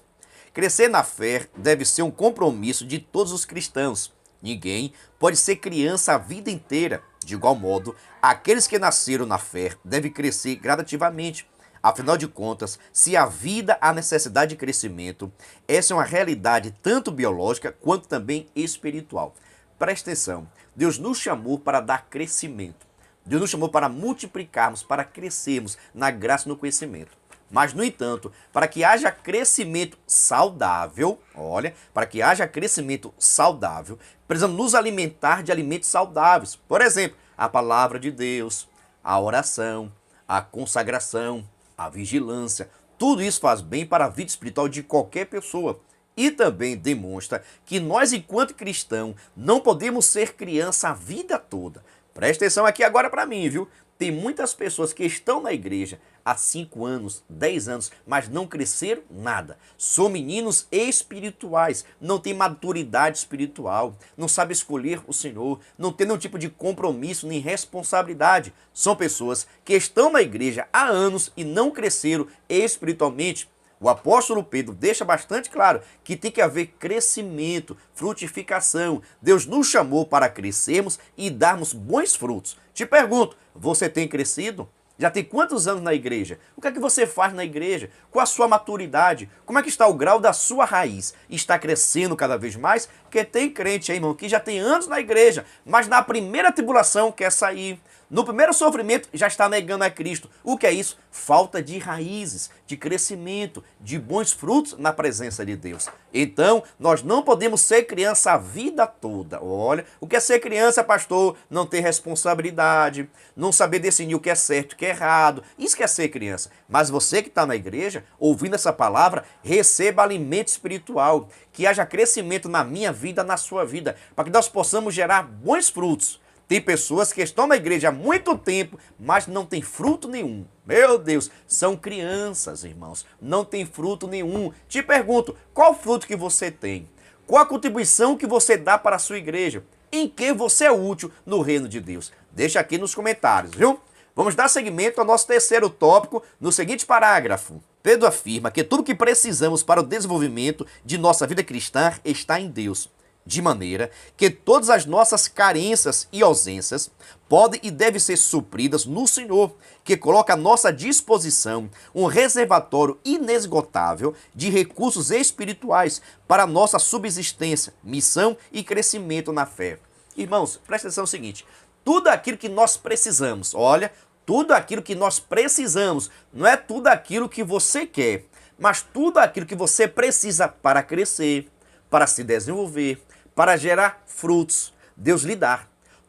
crescer na fé deve ser um compromisso de todos os cristãos. Ninguém pode ser criança a vida inteira. De igual modo, aqueles que nasceram na fé devem crescer gradativamente. Afinal de contas, se a vida há necessidade de crescimento, essa é uma realidade tanto biológica quanto também espiritual. Presta atenção, Deus nos chamou para dar crescimento. Deus nos chamou para multiplicarmos, para crescermos na graça e no conhecimento. Mas, no entanto, para que haja crescimento saudável, olha, para que haja crescimento saudável, precisamos nos alimentar de alimentos saudáveis. Por exemplo, a palavra de Deus, a oração, a consagração, a vigilância. Tudo isso faz bem para a vida espiritual de qualquer pessoa. E também demonstra que nós, enquanto cristãos, não podemos ser criança a vida toda. Presta atenção aqui agora para mim, viu? Tem muitas pessoas que estão na igreja há 5 anos, 10 anos, mas não cresceram nada. São meninos espirituais, não têm maturidade espiritual, não sabem escolher o Senhor, não têm nenhum tipo de compromisso nem responsabilidade. São pessoas que estão na igreja há anos e não cresceram espiritualmente. O apóstolo Pedro deixa bastante claro que tem que haver crescimento, frutificação. Deus nos chamou para crescermos e darmos bons frutos. Te pergunto, você tem crescido? Já tem quantos anos na igreja? O que é que você faz na igreja? Qual a sua maturidade? Como é que está o grau da sua raiz? Está crescendo cada vez mais? Porque tem crente aí, irmão, que já tem anos na igreja, mas na primeira tribulação quer sair. No primeiro sofrimento já está negando a Cristo. O que é isso? Falta de raízes, de crescimento, de bons frutos na presença de Deus. Então, nós não podemos ser criança a vida toda. Olha, o que é ser criança, pastor? Não ter responsabilidade, não saber decidir o que é certo e o que é errado. Isso que é ser criança. Mas você que está na igreja, ouvindo essa palavra, receba alimento espiritual, que haja crescimento na minha vida, na sua vida, para que nós possamos gerar bons frutos. Tem pessoas que estão na igreja há muito tempo, mas não tem fruto nenhum. Meu Deus, são crianças, irmãos. Não tem fruto nenhum. Te pergunto, qual fruto que você tem? Qual a contribuição que você dá para a sua igreja? Em que você é útil no reino de Deus? Deixa aqui nos comentários, viu? Vamos dar seguimento ao nosso terceiro tópico no seguinte parágrafo. Pedro afirma que tudo que precisamos para o desenvolvimento de nossa vida cristã está em Deus. De maneira que todas as nossas carências e ausências podem e devem ser supridas no Senhor, que coloca à nossa disposição um reservatório inesgotável de recursos espirituais para a nossa subsistência, missão e crescimento na fé. Irmãos, presta atenção no seguinte, tudo aquilo que nós precisamos, olha, tudo aquilo que nós precisamos, não é tudo aquilo que você quer, mas tudo aquilo que você precisa para crescer, para se desenvolver, para gerar frutos, Deus lhe dá.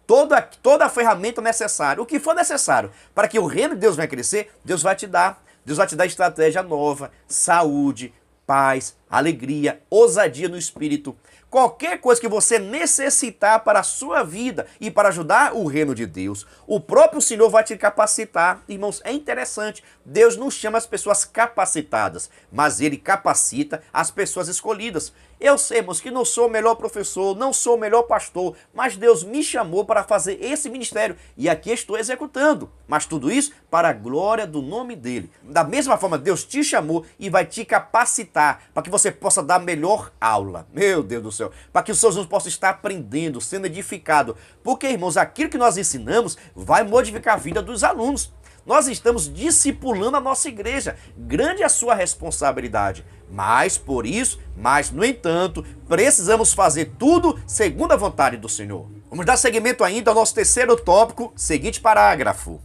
Toda a ferramenta necessária, o que for necessário para que o reino de Deus venha crescer, Deus vai te dar. Deus vai te dar estratégia nova, saúde, paz, alegria, ousadia no espírito. Qualquer coisa que você necessitar para a sua vida e para ajudar o reino de Deus, o próprio Senhor vai te capacitar. Irmãos, é interessante. Deus não chama as pessoas capacitadas, mas Ele capacita as pessoas escolhidas. Eu sei, irmãos, que não sou o melhor professor, não sou o melhor pastor, mas Deus me chamou para fazer esse ministério e aqui estou executando. Mas tudo isso para a glória do nome dEle. Da mesma forma, Deus te chamou e vai te capacitar para que você possa dar melhor aula. Meu Deus do céu. Para que os seus alunos possam estar aprendendo, sendo edificados. Porque, irmãos, aquilo que nós ensinamos vai modificar a vida dos alunos. Nós estamos discipulando a nossa igreja. Grande é a sua responsabilidade. Mas, no entanto, precisamos fazer tudo segundo a vontade do Senhor. Vamos dar seguimento ainda ao nosso terceiro tópico, seguinte parágrafo.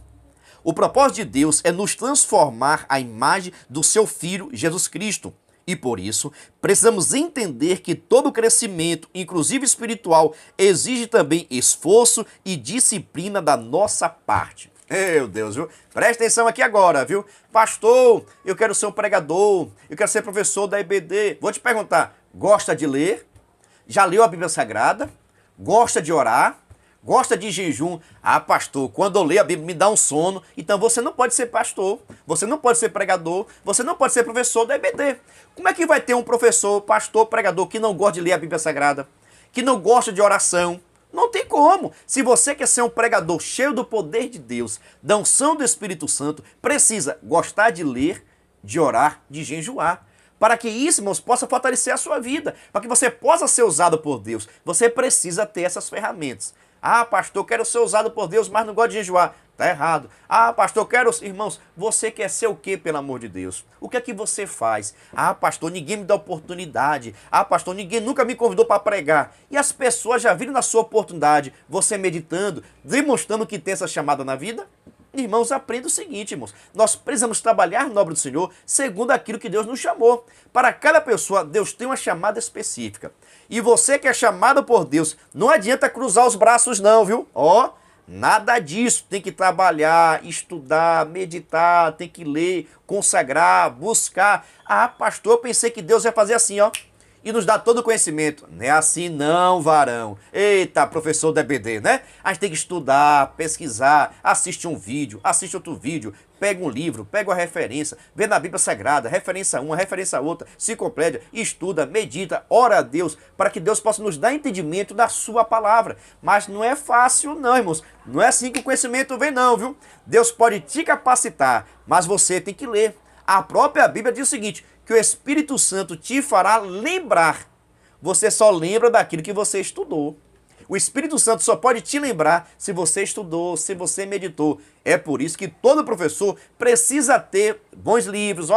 O propósito de Deus é nos transformar à imagem do seu Filho, Jesus Cristo. E por isso, precisamos entender que todo crescimento, inclusive espiritual, exige também esforço e disciplina da nossa parte. Meu Deus, viu? Presta atenção aqui agora, viu? Pastor, eu quero ser um pregador, eu quero ser professor da EBD. Vou te perguntar, gosta de ler? Já leu a Bíblia Sagrada? Gosta de orar? gosta de jejum. Ah, pastor, quando eu leio a Bíblia me dá um sono. Então você não pode ser pastor, você não pode ser pregador, você não pode ser professor da EBD. Como é que vai ter um professor, pastor, pregador que não gosta de ler a Bíblia Sagrada, que não gosta de oração? Não tem como. Se você quer ser um pregador cheio do poder de Deus, da unção do Espírito Santo, precisa gostar de ler, de orar, de jejuar. Para que isso, irmãos, possa fortalecer a sua vida, para que você possa ser usado por Deus, você precisa ter essas ferramentas. Ah, pastor, quero ser usado por Deus, mas não gosto de jejuar. Está errado. Ah, pastor, quero... Irmãos, você quer ser o quê, pelo amor de Deus? O que é que você faz? Ah, pastor, ninguém me dá oportunidade. Ah, pastor, ninguém nunca me convidou para pregar. E as pessoas já viram na sua oportunidade, você meditando, demonstrando que tem essa chamada na vida? Irmãos, aprenda o seguinte, irmãos. Nós precisamos trabalhar na obra do Senhor segundo aquilo que Deus nos chamou. Para cada pessoa, Deus tem uma chamada específica. E você que é chamado por Deus, não adianta cruzar os braços não, viu? Nada disso. Tem que trabalhar, estudar, meditar, tem que ler, consagrar, buscar. Ah, pastor, eu pensei que Deus ia fazer assim, e nos dá todo o conhecimento. Não é assim não, varão. Eita, professor da EBD, né? A gente tem que estudar, pesquisar, assiste um vídeo, assiste outro vídeo, pega um livro, pega uma referência, vê na Bíblia Sagrada, referência uma, referência outra, se completa, estuda, medita, ora a Deus, para que Deus possa nos dar entendimento da sua palavra. Mas não é fácil não, irmãos. Não é assim que o conhecimento vem não, viu? Deus pode te capacitar, mas você tem que ler. A própria Bíblia diz o seguinte, que o Espírito Santo te fará lembrar. Você só lembra daquilo que você estudou. O Espírito Santo só pode te lembrar se você estudou, se você meditou. É por isso que todo professor precisa ter bons livros,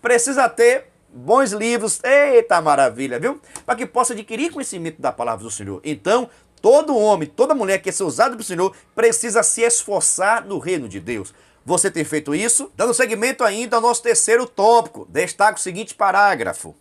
precisa ter bons livros. Eita maravilha, viu? Para que possa adquirir conhecimento da palavra do Senhor. Então, todo homem, toda mulher que quer ser usado pelo Senhor precisa se esforçar no reino de Deus. Você tem feito isso? Dando seguimento ainda ao nosso terceiro tópico, destaca o seguinte parágrafo.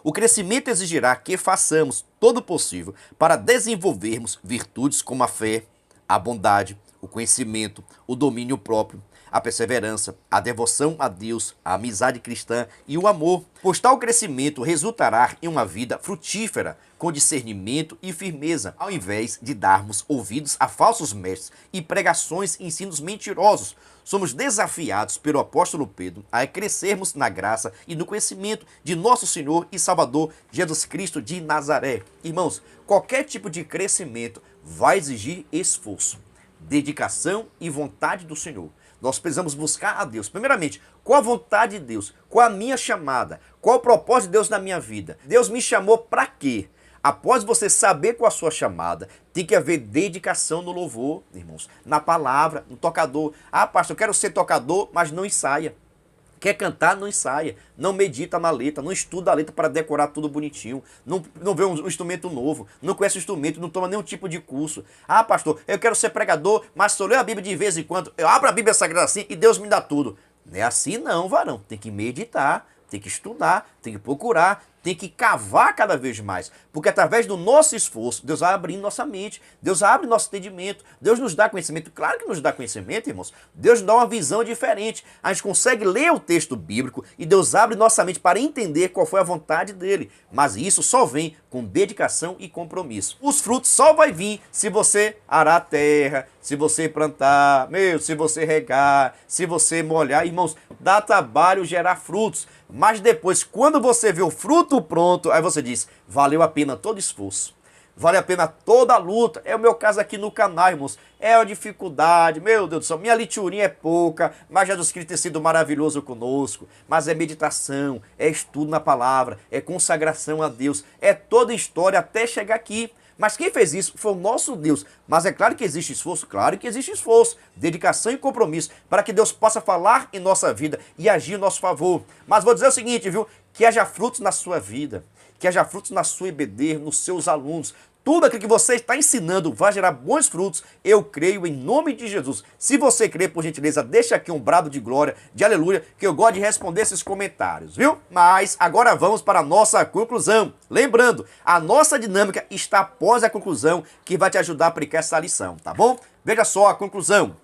O crescimento exigirá que façamos todo o possível para desenvolvermos virtudes como a fé, a bondade, o conhecimento, o domínio próprio, a perseverança, a devoção a Deus, a amizade cristã e o amor, pois tal crescimento resultará em uma vida frutífera, com discernimento e firmeza, ao invés de darmos ouvidos a falsos mestres e pregações e ensinos mentirosos. Somos desafiados pelo apóstolo Pedro a crescermos na graça e no conhecimento de nosso Senhor e Salvador Jesus Cristo de Nazaré. Irmãos, qualquer tipo de crescimento vai exigir esforço, dedicação e vontade do Senhor. Nós precisamos buscar a Deus. Primeiramente, qual a vontade de Deus? Qual a minha chamada? Qual o propósito de Deus na minha vida? Deus me chamou para quê? Após você saber qual a sua chamada, tem que haver dedicação no louvor, irmãos, na palavra, no tocador. Ah, pastor, eu quero ser tocador, mas não ensaia. Quer cantar, não ensaia. Não medita na letra, não estuda a letra para decorar tudo bonitinho. Não vê um instrumento novo, não conhece o instrumento, não toma nenhum tipo de curso. Ah, pastor, eu quero ser pregador, mas só leio a Bíblia de vez em quando. Eu abro a Bíblia Sagrada assim e Deus me dá tudo. Não é assim não, varão. Tem que meditar, tem que estudar, tem que procurar, tem que cavar cada vez mais. Porque através do nosso esforço, Deus vai abrindo nossa mente, Deus abre nosso entendimento, Deus nos dá conhecimento. Claro que nos dá conhecimento, irmãos. Deus nos dá uma visão diferente. A gente consegue ler o texto bíblico e Deus abre nossa mente para entender qual foi a vontade dele. Mas isso só vem com dedicação e compromisso. Os frutos só vai vir se você arar a terra, se você plantar, se você regar, se você molhar. Irmãos, dá trabalho gerar frutos. Mas depois, quando você vê o fruto pronto, aí você diz, valeu a pena todo esforço. Vale a pena toda a luta. É o meu caso aqui no canal, irmãos. É a dificuldade, meu Deus do céu. Minha leiturinha é pouca, mas Jesus Cristo tem sido maravilhoso conosco. Mas é meditação, é estudo na palavra, é consagração a Deus. É toda a história até chegar aqui. Mas quem fez isso foi o nosso Deus. Mas é claro que existe esforço, claro que existe esforço, dedicação e compromisso para que Deus possa falar em nossa vida e agir em nosso favor. Mas vou dizer o seguinte, viu? Que haja frutos na sua vida, que haja frutos na sua EBD, nos seus alunos. Tudo aquilo que você está ensinando vai gerar bons frutos, eu creio em nome de Jesus. Se você crer, por gentileza, deixa aqui um brado de glória, de aleluia, que eu gosto de responder esses comentários, viu? Mas agora vamos para a nossa conclusão. Lembrando, a nossa dinâmica está após a conclusão, que vai te ajudar a aplicar essa lição, tá bom? Veja só a conclusão.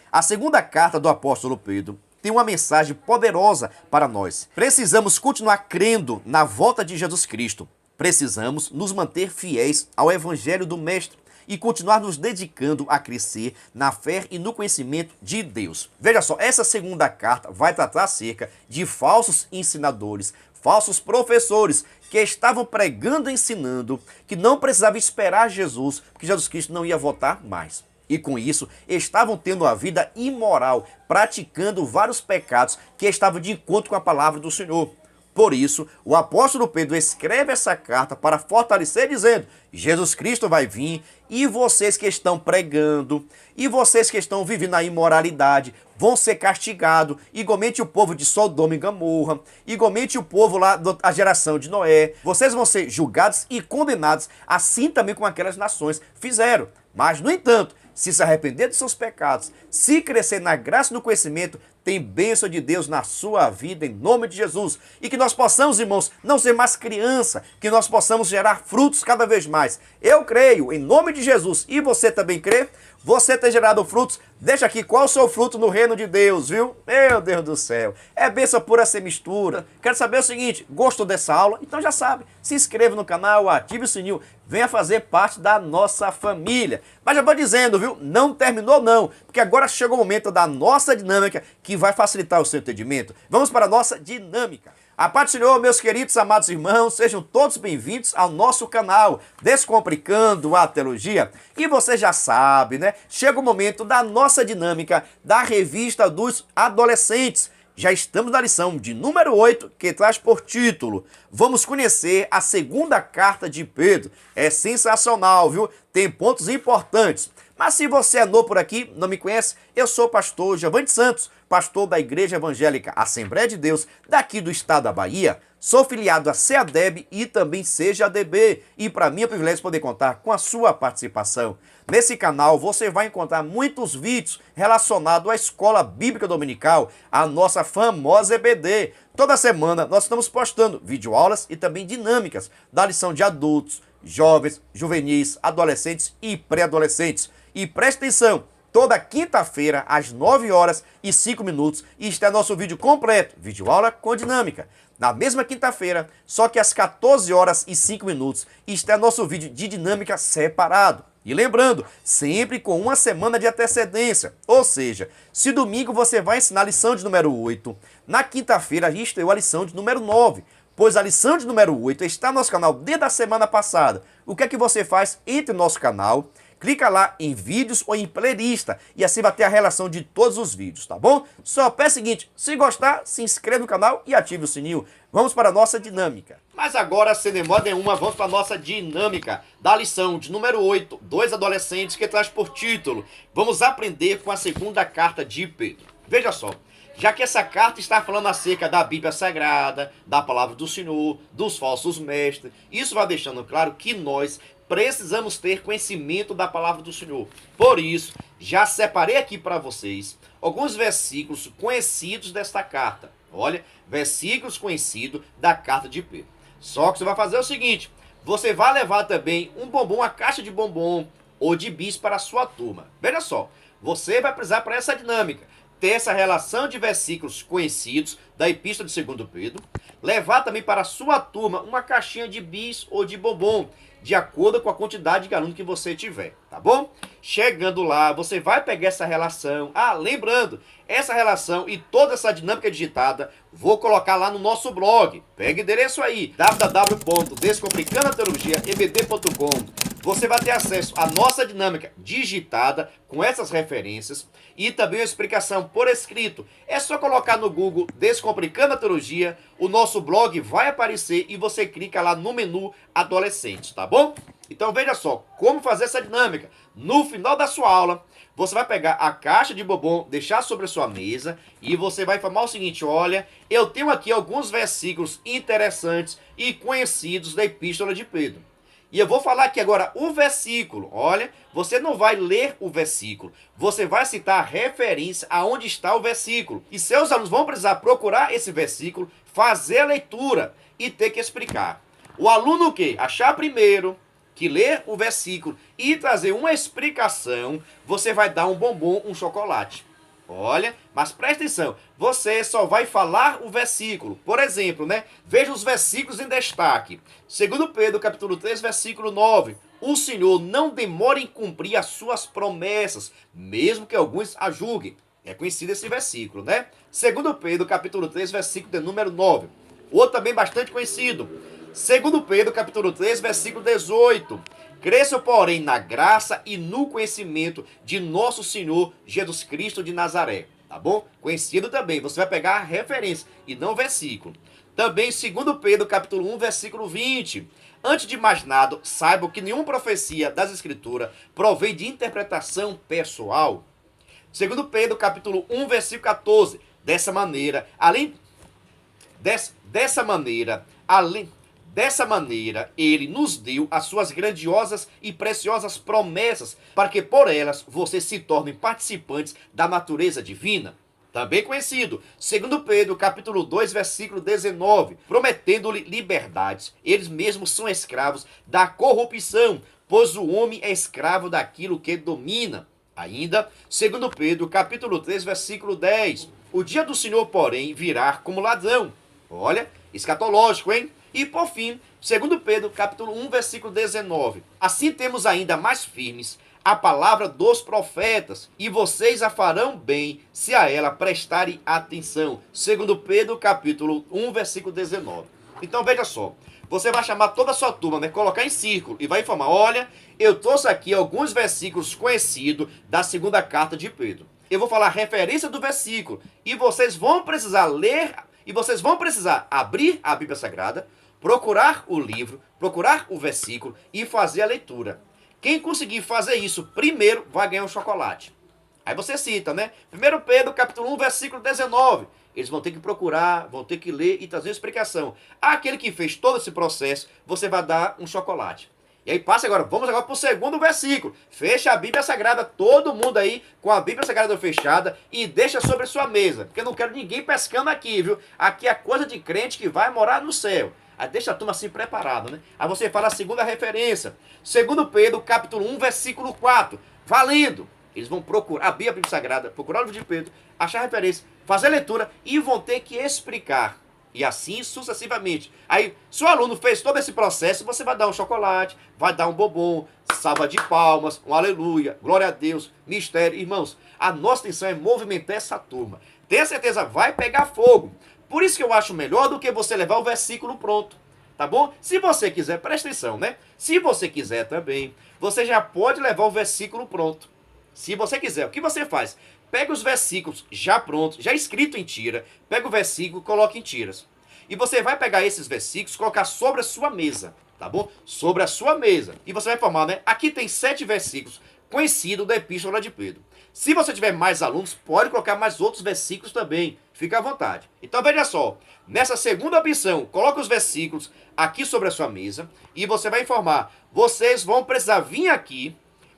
A segunda carta do apóstolo Pedro tem uma mensagem poderosa para nós. Precisamos continuar crendo na volta de Jesus Cristo. Precisamos nos manter fiéis ao Evangelho do Mestre e continuar nos dedicando a crescer na fé e no conhecimento de Deus. Veja só, essa segunda carta vai tratar acerca de falsos ensinadores, falsos professores que estavam pregando e ensinando que não precisava esperar Jesus, porque Jesus Cristo não ia voltar mais. E com isso, estavam tendo uma vida imoral, praticando vários pecados que estavam de encontro com a palavra do Senhor. Por isso, o apóstolo Pedro escreve essa carta para fortalecer, dizendo: Jesus Cristo vai vir e vocês que estão pregando, e vocês que estão vivendo na imoralidade, vão ser castigados, igualmente o povo de Sodoma e Gomorra, igualmente o povo lá da geração de Noé. Vocês vão ser julgados e condenados, assim também como aquelas nações fizeram. Mas, no entanto, se arrepender dos seus pecados, se crescer na graça e no conhecimento, tem bênção de Deus na sua vida, em nome de Jesus. E que nós possamos, irmãos, não ser mais criança, que nós possamos gerar frutos cada vez mais. Eu creio, em nome de Jesus, e você também crê? Você tem gerado frutos? Deixa aqui qual é o seu fruto no reino de Deus, viu? Meu Deus do céu, é bênção pura sem mistura. Quero saber o seguinte, gostou dessa aula? Então já sabe, se inscreva no canal, ative o sininho, venha fazer parte da nossa família. Mas já vou dizendo, viu? Não terminou não, porque agora chegou o momento da nossa dinâmica que vai facilitar o seu entendimento. Vamos para a nossa dinâmica. A paz do Senhor, meus queridos amados irmãos, sejam todos bem-vindos ao nosso canal Descomplicando a Teologia. E você já sabe, né? Chega o momento da nossa dinâmica da revista dos adolescentes. Já estamos na lição de número 8, que traz por título: Vamos conhecer a segunda carta de Pedro. É sensacional, viu? Tem pontos importantes. Mas se você é novo por aqui, não me conhece, eu sou o pastor Giovanni Santos, pastor da Igreja Evangélica Assembleia de Deus, daqui do estado da Bahia. Sou filiado a CEADEB e também CEADB, e para mim é um privilégio poder contar com a sua participação. Nesse canal você vai encontrar muitos vídeos relacionados à Escola Bíblica Dominical, a nossa famosa EBD. Toda semana nós estamos postando videoaulas e também dinâmicas da lição de adultos, jovens, juvenis, adolescentes e pré-adolescentes. E preste atenção, toda quinta-feira, às 9h05, está nosso vídeo completo, videoaula com dinâmica. Na mesma quinta-feira, só que às 14h05, está nosso vídeo de dinâmica separado. E lembrando, sempre com uma semana de antecedência. Ou seja, se domingo você vai ensinar a lição de número 8, na quinta-feira a gente estreou a lição de número 9. Pois a lição de número 8 está no nosso canal desde a semana passada. O que é que você faz? Entre no nosso canal, clica lá em vídeos ou em playlist e assim vai ter a relação de todos os vídeos, tá bom? Só peço o seguinte, se gostar, se inscreva no canal e ative o sininho. Vamos para a nossa dinâmica. Mas agora, sem demora nenhuma, vamos para a nossa dinâmica da lição de número 8, dois adolescentes, que traz por título: Vamos aprender com a segunda carta de Pedro. Veja só. Já que essa carta está falando acerca da Bíblia Sagrada, da Palavra do Senhor, dos falsos mestres, isso vai deixando claro que nós precisamos ter conhecimento da Palavra do Senhor. Por isso, já separei aqui para vocês alguns versículos conhecidos desta carta. Olha, versículos conhecidos da carta de Pedro. Só que você vai fazer o seguinte, você vai levar também um bombom, uma caixa de bombom ou de bis para a sua turma. Veja só, você vai precisar para essa dinâmica ter essa relação de versículos conhecidos da Epístola de 2 Pedro, levar também para a sua turma uma caixinha de bis ou de bombom, de acordo com a quantidade de aluno que você tiver, tá bom? Chegando lá, você vai pegar essa relação. Lembrando, essa relação e toda essa dinâmica digitada, vou colocar lá no nosso blog. Pega o endereço aí, www.descomplicandoateologiaebd.com. Você vai ter acesso à nossa dinâmica digitada com essas referências e também uma explicação por escrito. É só colocar no Google Descomplicando a Teologia, o nosso blog vai aparecer e você clica lá no menu Adolescentes, tá bom? Então veja só como fazer essa dinâmica. No final da sua aula, você vai pegar a caixa de bombom, deixar sobre a sua mesa e você vai informar o seguinte: olha, eu tenho aqui alguns versículos interessantes e conhecidos da Epístola de Pedro. E eu vou falar aqui agora o versículo. Olha, você não vai ler o versículo, você vai citar a referência aonde está o versículo. E seus alunos vão precisar procurar esse versículo, fazer a leitura e ter que explicar. O aluno o quê? Achar primeiro, que ler o versículo e trazer uma explicação, você vai dar um bombom, um chocolate. Olha, mas presta atenção, você só vai falar o versículo. Por exemplo, né? Veja os versículos em destaque. 2 Pedro, capítulo 3, versículo 9. o Senhor não demora em cumprir as suas promessas, mesmo que alguns a julguem. É conhecido esse versículo, né? 2 Pedro, capítulo 3, versículo de número 9. Outro também bastante conhecido. 2 Pedro, capítulo 3, versículo 18. Cresçam, porém, na graça e no conhecimento de nosso Senhor Jesus Cristo de Nazaré. Tá bom? Conhecido também. Você vai pegar a referência e não o versículo. Também 2 Pedro, capítulo 1, versículo 20. Antes de mais nada, saibam que nenhuma profecia das Escrituras provém de interpretação pessoal. 2 Pedro, capítulo 1, versículo 14. Dessa maneira, ele nos deu as suas grandiosas e preciosas promessas, para que por elas vocês se tornem participantes da natureza divina. Também conhecido, 2 Pedro, capítulo 2, versículo 19, prometendo-lhe liberdades. Eles mesmos são escravos da corrupção, pois o homem é escravo daquilo que domina. Ainda, 2 Pedro, capítulo 3, versículo 10. O dia do Senhor, porém, virá como ladrão. Olha, escatológico, hein? E por fim, 2 Pedro, capítulo 1, versículo 19. Assim temos ainda mais firmes a palavra dos profetas, e vocês a farão bem se a ela prestarem atenção. 2 Pedro, capítulo 1, versículo 19. Então veja só, você vai chamar toda a sua turma, né, colocar em círculo e vai informar, olha, eu trouxe aqui alguns versículos conhecidos da segunda carta de Pedro. Eu vou falar a referência do versículo e vocês vão precisar ler, e vocês vão precisar abrir a Bíblia Sagrada, procurar o livro, procurar o versículo e fazer a leitura. Quem conseguir fazer isso primeiro vai ganhar um chocolate. Aí você cita, né? 1 Pedro, capítulo 1, versículo 19. Eles vão ter que procurar, vão ter que ler e trazer uma explicação. Aquele que fez todo esse processo, você vai dar um chocolate. E aí passa agora, vamos agora para o segundo versículo. Fecha a Bíblia Sagrada, todo mundo aí com a Bíblia Sagrada fechada e deixa sobre sua mesa. Porque eu não quero ninguém pescando aqui, viu? Aqui é coisa de crente que vai morar no céu. Aí deixa a turma assim preparada, né? Aí você fala a segunda referência. 2 Pedro, capítulo 1, versículo 4. Valendo! Eles vão procurar, abrir a Bíblia Sagrada, procurar o livro de Pedro, achar a referência, fazer a leitura e vão ter que explicar. E assim sucessivamente. Aí, se o aluno fez todo esse processo, você vai dar um chocolate, vai dar um bombom, salva de palmas, um aleluia, glória a Deus, mistério. Irmãos, a nossa intenção é movimentar essa turma. Tenha certeza, vai pegar fogo. Por isso que eu acho melhor do que você levar o versículo pronto, tá bom? Se você quiser, presta atenção, né? Se você quiser também, você já pode levar o versículo pronto. Se você quiser, o que você faz? Pega os versículos já prontos, já escrito em tira, pega o versículo e coloca em tiras. E você vai pegar esses versículos e colocar sobre a sua mesa, tá bom? Sobre a sua mesa. E você vai formar, né? Aqui tem 7 versículos conhecidos da Epístola de Pedro. Se você tiver mais alunos, pode colocar mais outros versículos também. Fica à vontade. Então veja só, nessa segunda opção, coloca os versículos aqui sobre a sua mesa e você vai informar. Vocês vão precisar vir aqui,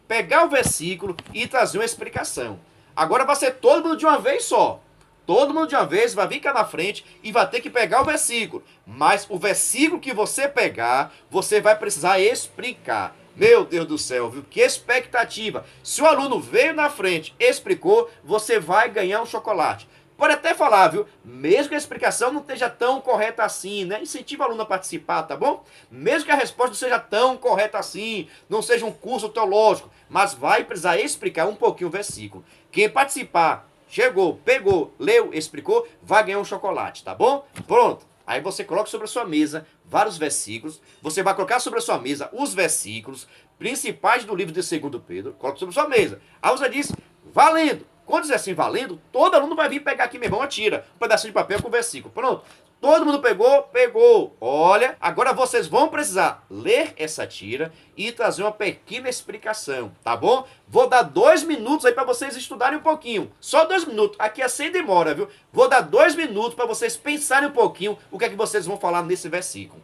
pegar o versículo e trazer uma explicação. Agora vai ser todo mundo de uma vez só. Todo mundo de uma vez vai vir cá na frente e vai ter que pegar o versículo. Mas o versículo que você pegar, você vai precisar explicar. Meu Deus do céu, viu? Que expectativa. Se o aluno veio na frente, explicou, você vai ganhar um chocolate. Pode até falar, viu? Mesmo que a explicação não esteja tão correta assim, né? Incentiva o aluno a participar, tá bom? Mesmo que a resposta não seja tão correta assim, não seja um curso teológico, mas vai precisar explicar um pouquinho o versículo. Quem participar, chegou, pegou, leu, explicou, vai ganhar um chocolate, tá bom? Pronto. Aí você coloca sobre a sua mesa vários versículos. Você vai colocar sobre a sua mesa os versículos principais do livro de 2 Pedro. Coloca sobre a sua mesa. Aí você diz, valendo. Quando dizer assim, valendo, todo aluno vai vir pegar aqui, meu irmão, uma tira, um pedacinho de papel com o versículo. Pronto. Todo mundo pegou? Pegou. Olha, agora vocês vão precisar ler essa tira e trazer uma pequena explicação, tá bom? Vou dar 2 minutos aí para vocês estudarem um pouquinho. Só 2 minutos. Aqui é sem demora, viu? Vou dar 2 minutos para vocês pensarem um pouquinho o que é que vocês vão falar nesse versículo.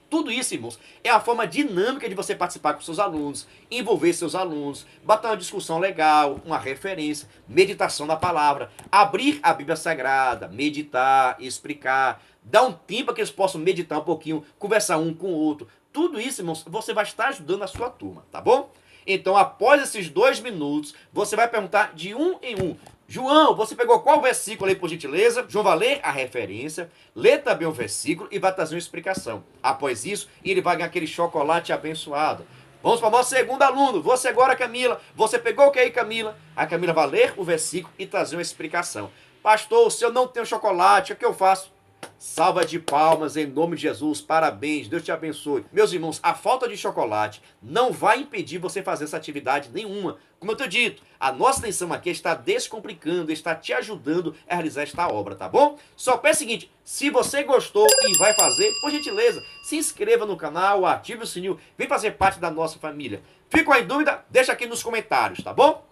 Tudo isso, irmãos, é a forma dinâmica de você participar com seus alunos, envolver seus alunos, bater uma discussão legal, uma referência, meditação da palavra, abrir a Bíblia Sagrada, meditar, explicar, dar um tempo para que eles possam meditar um pouquinho, conversar um com o outro. Tudo isso, irmãos, você vai estar ajudando a sua turma, tá bom? Então, após esses 2 minutos, você vai perguntar de um em um. João, você pegou qual versículo aí, por gentileza? João vai ler a referência, lê também o versículo e vai trazer uma explicação. Após isso, ele vai ganhar aquele chocolate abençoado. Vamos para o nosso segundo aluno. Você agora, Camila. Você pegou o que aí, Camila? A Camila vai ler o versículo e trazer uma explicação. Pastor, se eu não tenho chocolate, o que eu faço? Salva de palmas em nome de Jesus, parabéns, Deus te abençoe. Meus irmãos, a falta de chocolate não vai impedir você fazer essa atividade nenhuma. Como eu tenho dito, a nossa intenção aqui é estar descomplicando, está te ajudando a realizar esta obra, tá bom? Só peço o seguinte, se você gostou e vai fazer, por gentileza, se inscreva no canal, ative o sininho, vem fazer parte da nossa família. Ficou em dúvida? Deixa aqui nos comentários, tá bom?